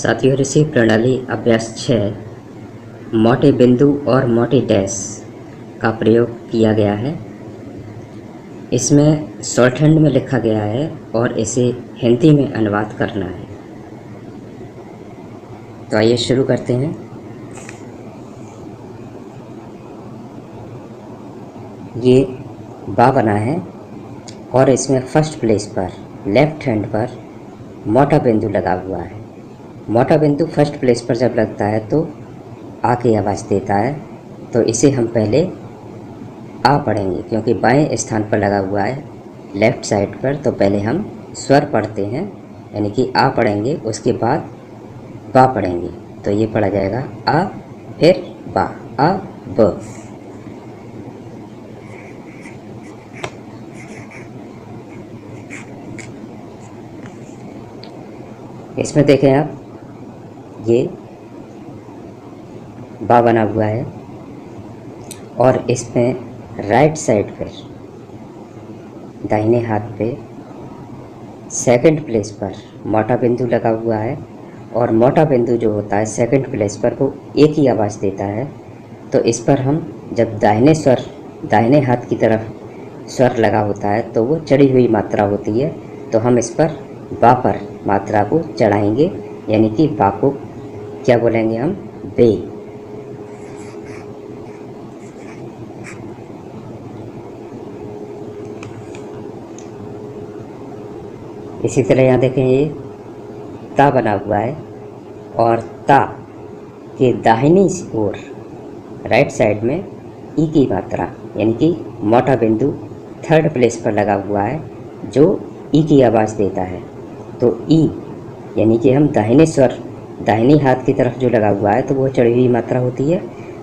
साथियों, ऋषि प्रणाली अभ्यास 6 मोटे बिंदु और मोटे डैश का प्रयोग किया गया है। इसमें शॉर्ट हैंड में लिखा गया है और इसे हिंदी में अनुवाद करना है। तो आइए शुरू करते हैं। ये बा बना है और इसमें फर्स्ट प्लेस पर लेफ्ट हैंड पर मोटा बिंदु लगा हुआ है। मोटा बिंदु फर्स्ट प्लेस पर जब लगता है तो आ की आवाज़ देता है। तो इसे हम पहले आ पढ़ेंगे क्योंकि बाएं स्थान पर लगा हुआ है लेफ़्ट साइड पर। तो पहले हम स्वर पढ़ते हैं, यानी कि आ पढ़ेंगे, उसके बाद बा पढ़ेंगे। तो ये पढ़ा जाएगा आ, फिर बा, आ ब। इसमें देखें आप, ये बा बना हुआ है और इसमें राइट साइड पर दाहिने हाथ पे सेकंड प्लेस पर मोटा बिंदु लगा हुआ है। और मोटा बिंदु जो होता है सेकंड प्लेस पर वो एक ही आवाज़ देता है। तो इस पर हम जब दाहिने हाथ की तरफ स्वर लगा होता है तो वो चढ़ी हुई मात्रा होती है। तो हम इस पर बा पर मात्रा को चढ़ाएंगे, यानी कि बा को क्या बोलेंगे हम, बे। इसी तरह यहाँ देखें, ये ता बना हुआ है और ता के दाहिनी ओर राइट साइड में ई की मात्रा, यानी कि मोटा बिंदु थर्ड प्लेस पर लगा हुआ है जो ई की आवाज़ देता है। तो ई यानी कि हम दाहिनी हाथ की तरफ जो लगा हुआ है तो वो चढ़ी हुई मात्रा होती है।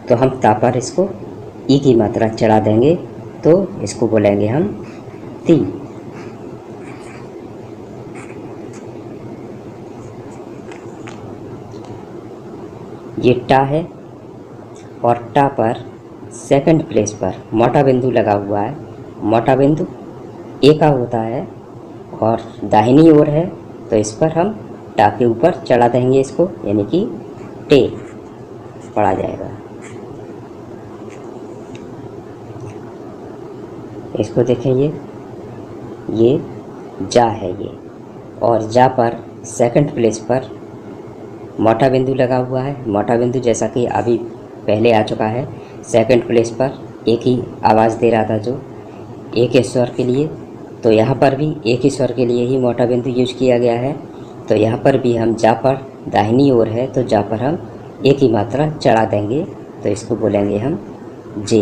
तो हम ता पर इसको ई की मात्रा चढ़ा देंगे, तो इसको बोलेंगे हम ती। ये टा है और टा पर सेकंड प्लेस पर मोटा बिंदु लगा हुआ है। मोटा बिंदु ए का होता है और दाहिनी ओर है। तो इस पर हम टा के ऊपर चढ़ा देंगे इसको, यानी कि टे पढ़ा जाएगा। इसको देखें, ये जा है ये, और जा पर सेकंड प्लेस पर मोटा बिंदु लगा हुआ है। मोटा बिंदु जैसा कि अभी पहले आ चुका है, सेकंड प्लेस पर एक ही आवाज़ दे रहा था जो एक ही स्वर के लिए। तो यहाँ पर भी एक ही स्वर के लिए ही मोटा बिंदु यूज किया गया है। तो यहाँ पर भी हम जा पर दाहिनी ओर है तो जा पर हम एक ही मात्रा चढ़ा देंगे, तो इसको बोलेंगे हम जे।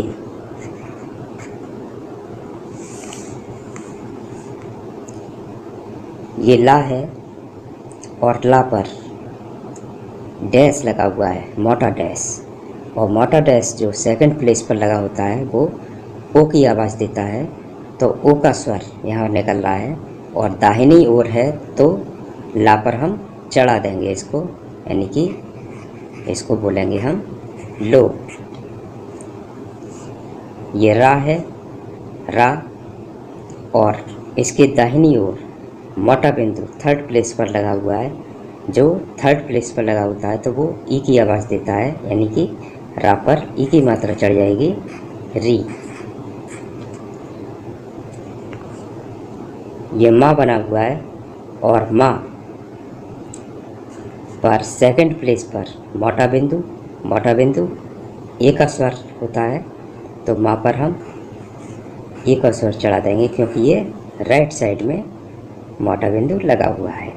ये ला है और ला पर डैश लगा हुआ है, मोटा डैश। और मोटा डैश जो सेकंड प्लेस पर लगा होता है वो ओ की आवाज़ देता है। तो ओ का स्वर यहाँ निकल रहा है और दाहिनी ओर है तो ला पर हम चढ़ा देंगे इसको, यानी कि इसको बोलेंगे हम लो। ये रा है, रा, और इसके दाहिनी ओर मोटा बिंदु थर्ड प्लेस पर लगा हुआ है। जो थर्ड प्लेस पर लगा होता है तो वो ई की आवाज़ देता है, यानी कि रा पर ई की मात्रा चढ़ जाएगी, री। ये माँ बना हुआ है और माँ पर सेकंड प्लेस पर मोटा बिंदु ए का स्वर होता है। तो माँ पर हम ए का स्वर चढ़ा देंगे क्योंकि ये राइट साइड में मोटा बिंदु लगा हुआ है।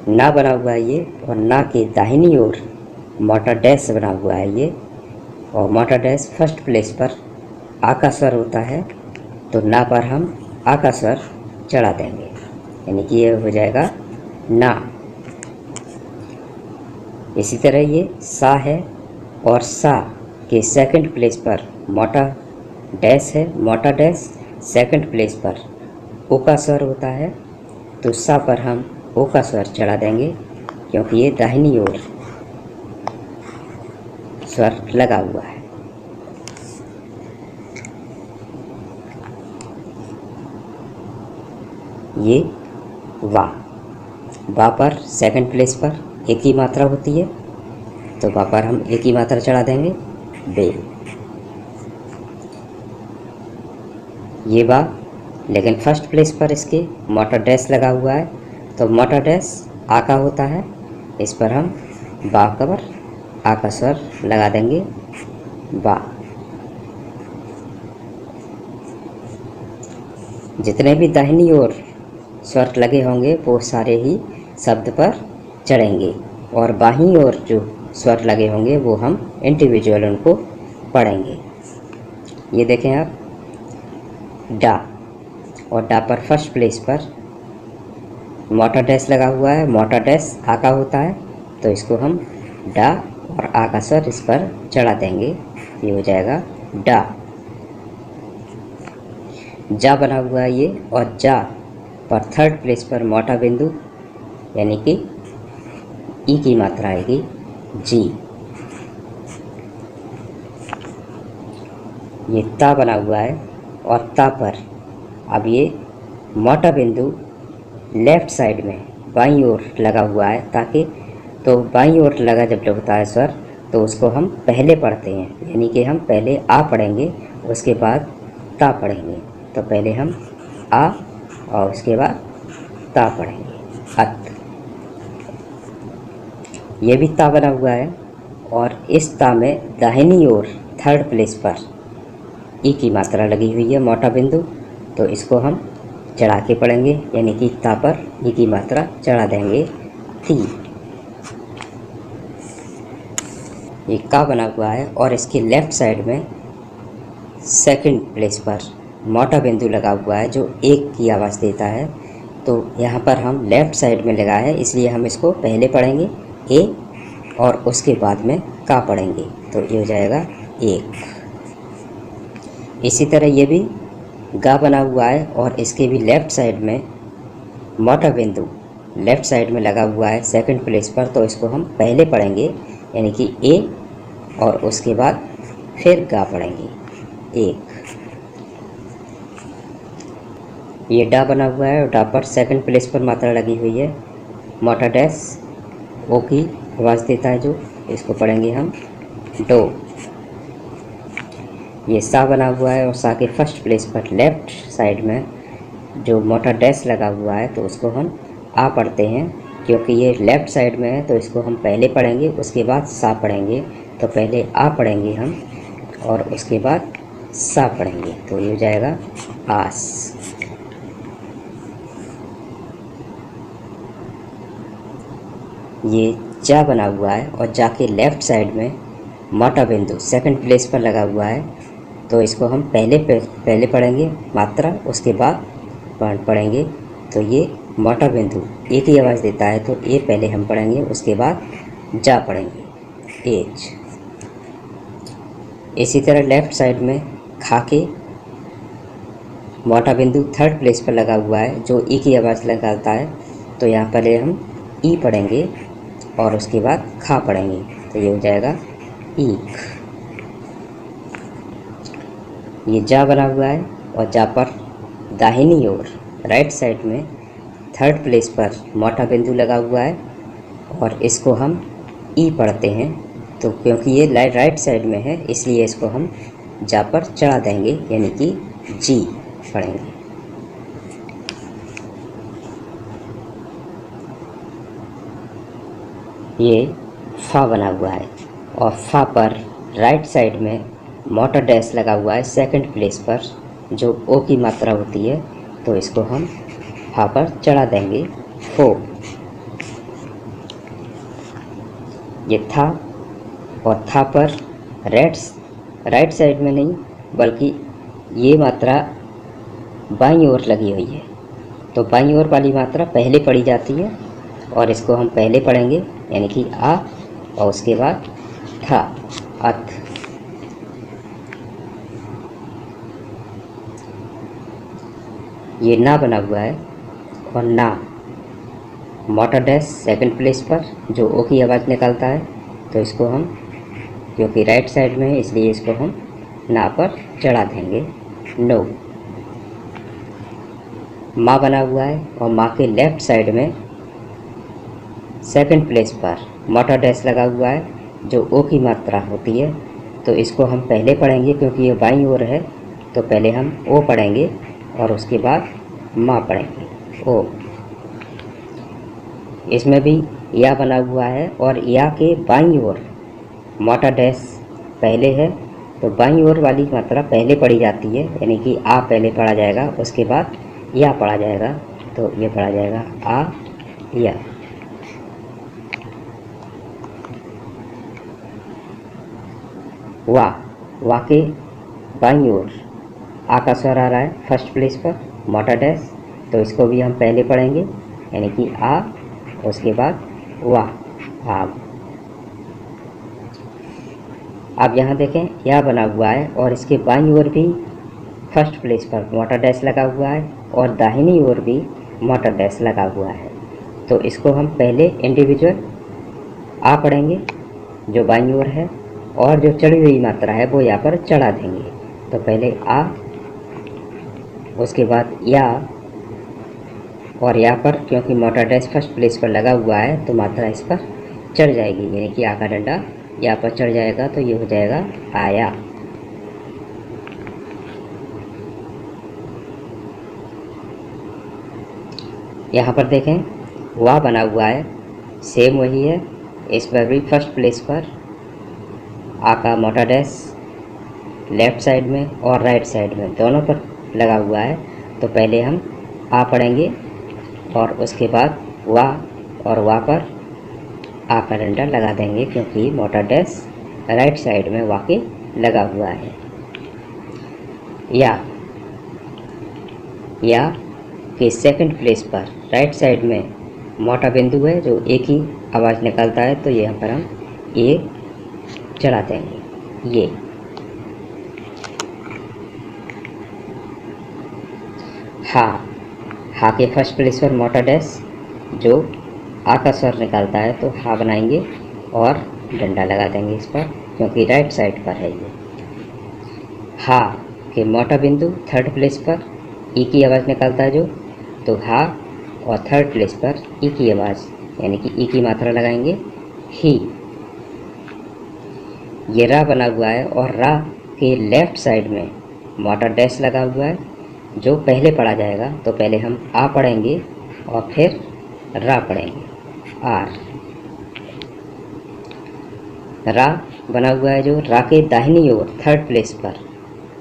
ना बना हुआ है ये, और ना के दाहिनी ओर मोटा डैश बना हुआ है ये, और मोटा डैश फर्स्ट प्लेस पर आ का स्वर होता है। तो ना पर हम आ का स्वर चढ़ा देंगे, यानी कि ये हो जाएगा ना। इसी तरह ये सा है और सा के सेकंड प्लेस पर मोटा डैश है। मोटा डैश सेकंड प्लेस पर ओ का स्वर होता है। तो सा पर हम ओ का स्वर चढ़ा देंगे क्योंकि ये दाहिनी ओर स्वर लगा हुआ है। ये वा। बा पर सेकंड प्लेस पर एक ही मात्रा होती है, तो बा पर हम एक ही मात्रा चढ़ा देंगे, बे। ये बा, लेकिन फर्स्ट प्लेस पर इसके मोटा डैश लगा हुआ है, तो मोटा डैश आ का होता है, इस पर हम बा पर आ का स्वर लगा देंगे, बा। जितने भी दाहिनी ओर स्वर लगे होंगे वो सारे ही शब्द पर चढ़ेंगे, और बाहीं ओर जो स्वर लगे होंगे वो हम इंडिविजुअल उनको पढ़ेंगे। ये देखें आप, डा, और डा पर फर्स्ट प्लेस पर मोटा डैश लगा हुआ है, मोटा डैश आ का होता है, तो इसको हम डा और आ का स्वर इस पर चढ़ा देंगे, ये हो जाएगा डा। जा बना हुआ है ये, और जा पर थर्ड प्लेस पर मोटा बिंदु यानी कि ई की मात्रा आएगी, जी। ये ता बना हुआ है, और ता पर अब ये मोटा बिंदु लेफ्ट साइड में बाईं ओर लगा हुआ है, ताकि तो बाईं ओर लगा जब होता है स्वर तो उसको हम पहले पढ़ते हैं, यानी कि हम पहले आ पढ़ेंगे उसके बाद ता पढ़ेंगे। तो पहले हम आ और उसके बाद ता पढ़ेंगे, अत। ये भी ता बना हुआ है, और इस ता में दाहिनी ओर थर्ड प्लेस पर ई की मात्रा लगी हुई है, मोटा बिंदु, तो इसको हम चढ़ा के पढ़ेंगे, यानी कि ता पर ई की मात्रा चढ़ा देंगे, थी। ये का बना हुआ है, और इसके लेफ्ट साइड में सेकंड प्लेस पर मोटा बिंदु लगा हुआ है जो एक की आवाज़ देता है, तो यहाँ पर हम लेफ्ट साइड में लगा है, इसलिए हम इसको पहले पढ़ेंगे ए और उसके बाद में का पढ़ेंगे, तो ये हो जाएगा एक। इसी तरह ये भी गा बना हुआ है, और इसके भी लेफ्ट साइड में मोटा बिंदु लेफ्ट साइड में लगा हुआ है सेकंड प्लेस पर, तो इसको हम पहले पढ़ेंगे, यानी कि ए और उसके बाद फिर गा पढ़ेंगे, एक। ये डा बना हुआ है, और डा पर सेकंड प्लेस पर मात्रा लगी हुई है, मोटा डैश ओ की आवाज़ देता है जो, इसको पढ़ेंगे हम डो। ये सा बना हुआ है, और सा के फर्स्ट प्लेस पर लेफ्ट साइड में जो मोटा डैश लगा हुआ है तो उसको हम आ पढ़ते हैं, क्योंकि ये लेफ्ट साइड में है तो इसको हम पहले पढ़ेंगे उसके बाद सा पढ़ेंगे, तो पहले आ पढ़ेंगे हम और उसके बाद सा पढ़ेंगे, तो ये हो जाएगा आस। ये जा बना हुआ है, और जा के लेफ्ट साइड में मोटा बिंदु सेकंड प्लेस पर लगा हुआ है, तो इसको हम पहले पढ़ेंगे मात्रा, उसके बाद पढ़ेंगे, तो ये मोटा बिंदु एक ही आवाज़ देता है, तो ए पहले हम पढ़ेंगे उसके बाद जा पढ़ेंगे, एज। इसी तरह लेफ्ट साइड में खा के मोटा बिंदु थर्ड प्लेस पर लगा हुआ है जो ई की आवाज़ निकालता है, तो यहाँ पहले हम ई पढ़ेंगे और उसके बाद खा पढ़ेंगे, तो ये हो जाएगा ईख। ये जा बना हुआ है, और जा पर दाहिनी ओर राइट साइड में थर्ड प्लेस पर मोटा बिंदु लगा हुआ है, और इसको हम ई पढ़ते हैं, तो क्योंकि ये राइट साइड में है इसलिए इसको हम जा पर चढ़ा देंगे, यानी कि जी पढ़ेंगे। ये फा बना हुआ है, और फा पर राइट साइड में मोटा डैश लगा हुआ है सेकंड प्लेस पर जो ओ की मात्रा होती है, तो इसको हम फा पर चढ़ा देंगे, फो। ये था, और था पर राइट साइड में नहीं बल्कि ये मात्रा बाईं ओर लगी हुई है, तो बाईं ओर वाली मात्रा पहले पढ़ी जाती है, और इसको हम पहले पढ़ेंगे, यानी कि आ और उसके बाद था, अथ। ये ना बना हुआ है, और ना मोटा डैश सेकंड प्लेस पर जो ओ की आवाज़ निकालता है, तो इसको हम क्योंकि राइट साइड में है इसलिए इसको हम ना पर चढ़ा देंगे, नो। माँ बना हुआ है, और माँ के लेफ्ट साइड में सेकंड प्लेस पर मोटा डैश लगा हुआ है जो ओ की मात्रा होती है, तो इसको हम पहले पढ़ेंगे क्योंकि ये बाईं ओर है, तो पहले हम ओ पढ़ेंगे और उसके बाद माँ पढ़ेंगे ओ। इसमें भी या बना हुआ है और या के बाईं ओर मोटा डैश पहले है, तो बाईं ओर वाली मात्रा पहले पढ़ी जाती है, यानी कि आ पहले पढ़ा जाएगा, उसके बाद या पढ़ा जाएगा, तो ये पढ़ा जाएगा आ या। वा के बाईं ओर आ का स्वर आ रहा है फर्स्ट प्लेस पर मोटा डैश, तो इसको भी हम पहले पढ़ेंगे, यानी कि आ, उसके बाद वाह आग। अब यहाँ देखें या बना हुआ है और इसके बाईं ओर भी फर्स्ट प्लेस पर मोटा डैश लगा हुआ है और दाहिनी ओर भी मोटा डैश लगा हुआ है, तो इसको हम पहले इंडिविजुअल आ पढ़ेंगे जो बाईं ओर है, और जो चढ़ी हुई मात्रा है वो यहाँ पर चढ़ा देंगे। तो पहले आ, उसके बाद या, और यहाँ पर क्योंकि मोटा डैश फर्स्ट प्लेस पर लगा हुआ है तो मात्रा इस पर चढ़ जाएगी, यानी कि आ का डंडा यहाँ पर चढ़ जाएगा, तो ये हो जाएगा आया। यहाँ पर देखें वाह बना हुआ है, सेम वही है, इस पर भी फर्स्ट प्लेस पर आ का मोटा डैश लेफ़्ट साइड में और राइट साइड में दोनों पर लगा हुआ है, तो पहले हम आ पढ़ेंगे और उसके बाद वाह, और वाह पर आ का डंडा लगा देंगे क्योंकि मोटा डैश राइट साइड में वाह के लगा हुआ है। या के सेकंड प्लेस पर राइट साइड में मोटा बिंदु है जो एक ही आवाज़ निकालता है, तो यहाँ पर हम ए चढ़ा देंगे ये। हा के फर्स्ट प्लेस पर मोटा डैश जो आ का स्वर निकालता है, तो हा बनाएंगे और डंडा लगा देंगे इस पर क्योंकि राइट साइड पर है ये। हा के मोटा बिंदु थर्ड प्लेस पर ई की आवाज़ निकालता है जो, तो हा, और थर्ड प्लेस पर ई की आवाज़ यानी कि ई की मात्रा लगाएंगे ही। ये रा बना हुआ है और रा के लेफ़्ट साइड में मोटा डैश लगा हुआ है जो पहले पढ़ा जाएगा, तो पहले हम आ पढ़ेंगे और फिर रा पढ़ेंगे आर। रा बना हुआ है जो रा के दाहिनी ओर थर्ड प्लेस पर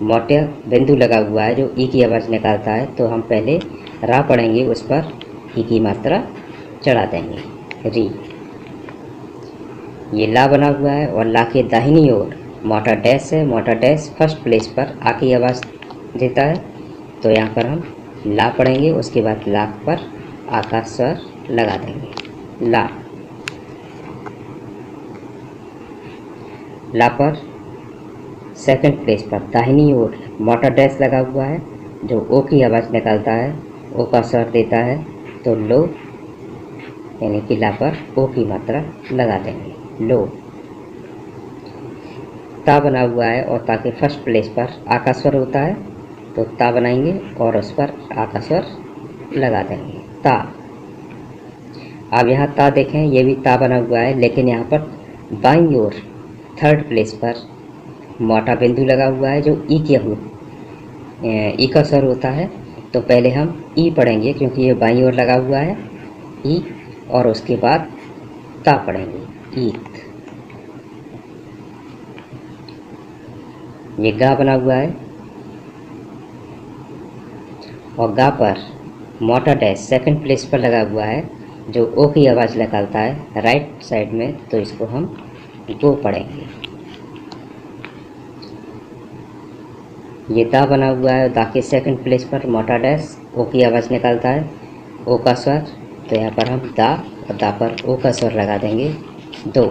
मोटा बिंदु लगा हुआ है जो ई की आवाज़ निकालता है, तो हम पहले रा पढ़ेंगे, उस पर ई की मात्रा चढ़ा देंगे री। ये ला बना हुआ है और ला के दाहिनी ओर मोटा डैश है, मोटा डैश फर्स्ट प्लेस पर आ की आवाज़ देता है, तो यहाँ पर हम ला पढ़ेंगे, उसके बाद ला पर आ का स्वर लगा देंगे ला। ला पर सेकंड प्लेस पर दाहिनी ओर मोटा डैश लगा हुआ है जो ओ की आवाज़ निकालता है, ओ का स्वर देता है, तो लो, यानी कि ला पर ओ की मात्रा लगा देंगे लो। ता बना हुआ है और ता के फर्स्ट प्लेस पर आ का स्वर होता है, तो ता बनाएंगे और उस पर आ का स्वर लगा देंगे ता। अब यहाँ ता देखें, ये भी ता बना हुआ है, लेकिन यहाँ पर बाईं ओर थर्ड प्लेस पर मोटा बिंदु लगा हुआ है जो ई का स्वर होता है, तो पहले हम ई पढ़ेंगे क्योंकि ये बाईं ओर लगा हुआ है ई, और उसके बाद ता पढ़ेंगे ईत। ये गा बना हुआ है और गा पर मोटा डैश सेकंड प्लेस पर लगा हुआ है जो ओ की आवाज़ निकालता है राइट साइड में, तो इसको हम गो पढ़ेंगे। ये दा बना हुआ है, दा के सेकंड प्लेस पर मोटा डैश ओ की आवाज़ निकालता है, ओ का स्वर, तो यहाँ पर हम दा और दा पर ओ का स्वर लगा देंगे दो।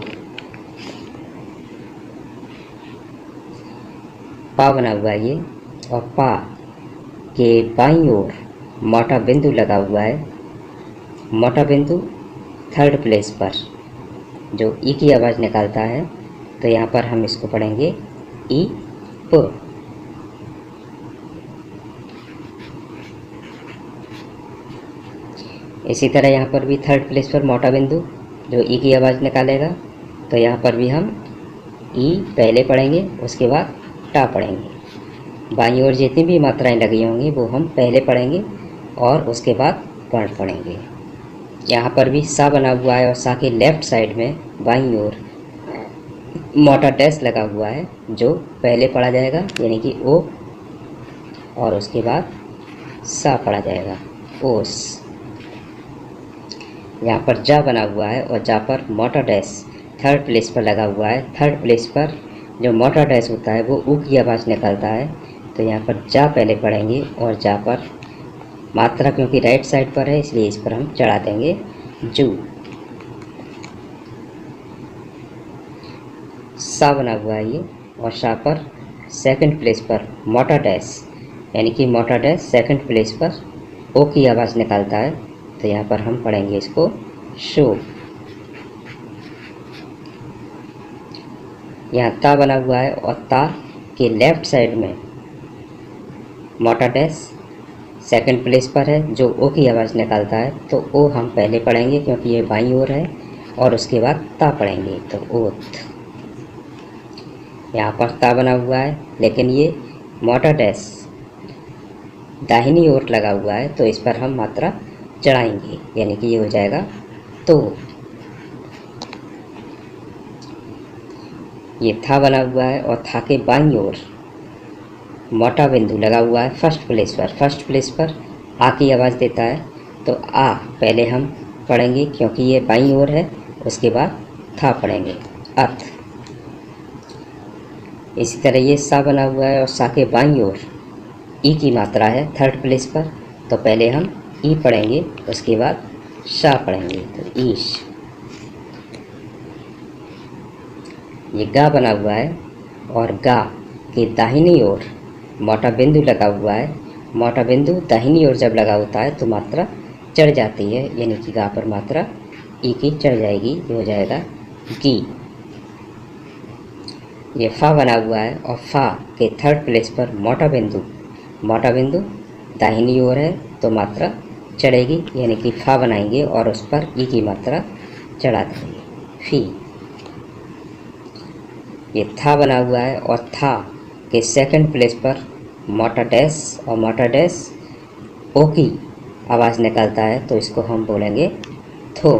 पा बना हुआ है ये, और पा के बाईं ओर मोटा बिंदु लगा हुआ है, मोटा बिंदु थर्ड प्लेस पर जो ई की आवाज़ निकालता है, तो यहाँ पर हम इसको पढ़ेंगे ई प। इसी तरह यहाँ पर भी थर्ड प्लेस पर मोटा बिंदु जो ई की आवाज़ निकालेगा। तो यहाँ पर भी हम ई पहले पढ़ेंगे, उसके बाद टा पढ़ेंगे। बाईं ओर जितनी भी मात्राएं लगी होंगी वो हम पहले पढ़ेंगे और उसके बाद वर्ण पढ़ेंगे। यहाँ पर भी सा बना हुआ है और सा के लेफ्ट साइड में बाईं ओर मोटा डैश लगा हुआ है जो पहले पढ़ा जाएगा, यानी कि ओ, और उसके बाद सा पढ़ा जाएगा, ओस। यहाँ पर जा बना हुआ है और जा पर मोटा डैश थर्ड प्लेस पर लगा हुआ है। थर्ड प्लेस पर जो मोटा डैश होता है वो ऊ की आवाज़ निकालता है। तो यहाँ पर जा पहले पढ़ेंगे और जा पर मात्रा क्योंकि राइट साइड पर है इसलिए इस पर हम चढ़ा देंगे जू। सा बना हुआ है ये, और सा पर सेकंड प्लेस पर मोटा डैश, यानी कि मोटा डैश सेकंड प्लेस पर ओ की आवाज़ निकालता है। तो यहाँ पर हम पढ़ेंगे इसको शो। यहाँ ता बना हुआ है और ता के लेफ्ट साइड में मोटा डैश सेकंड प्लेस पर है जो ओ की आवाज़ निकालता है। तो ओ हम पहले पढ़ेंगे क्योंकि ये बाईं ओर है, और उसके बाद ता पढ़ेंगे तो ओथ। यहाँ पर ता बना हुआ है लेकिन ये मोटा डैश दाहिनी ओर लगा हुआ है, तो इस पर हम मात्रा चढ़ाएंगे, यानी कि ये हो जाएगा तो। ये था बना हुआ है और था के बाईं ओर मोटा बिंदु लगा हुआ है फर्स्ट प्लेस पर। फर्स्ट प्लेस पर आ की आवाज़ देता है, तो आ पहले हम पढ़ेंगे क्योंकि ये बाईं ओर है, उसके बाद था पढ़ेंगे अथ। इसी तरह ये सा बना हुआ है और सा के बाईं ओर ई की मात्रा है थर्ड प्लेस पर, तो पहले हम ई पढ़ेंगे, उसके बाद शा पढ़ेंगे तो ईश। ये गा बना हुआ है और गा के दाहिनी ओर मोटा बिंदु लगा हुआ है। मोटा बिंदु दाहिनी ओर जब लगा होता है तो मात्रा चढ़ जाती है, यानी कि गा पर मात्रा ई की चढ़ जाएगी, ये हो जाएगा गी। ये फा बना हुआ है और फा के थर्ड प्लेस पर मोटा बिंदु दाहिनी ओर है तो मात्रा चढ़ेगी, यानी कि फा बनाएंगे और उस पर ई की मात्रा चढ़ा देंगे फी। ये था बना हुआ है और था के सेकंड प्लेस पर मोटा डैश, और मोटा डैश ओ की आवाज़ निकालता है तो इसको हम बोलेंगे थो।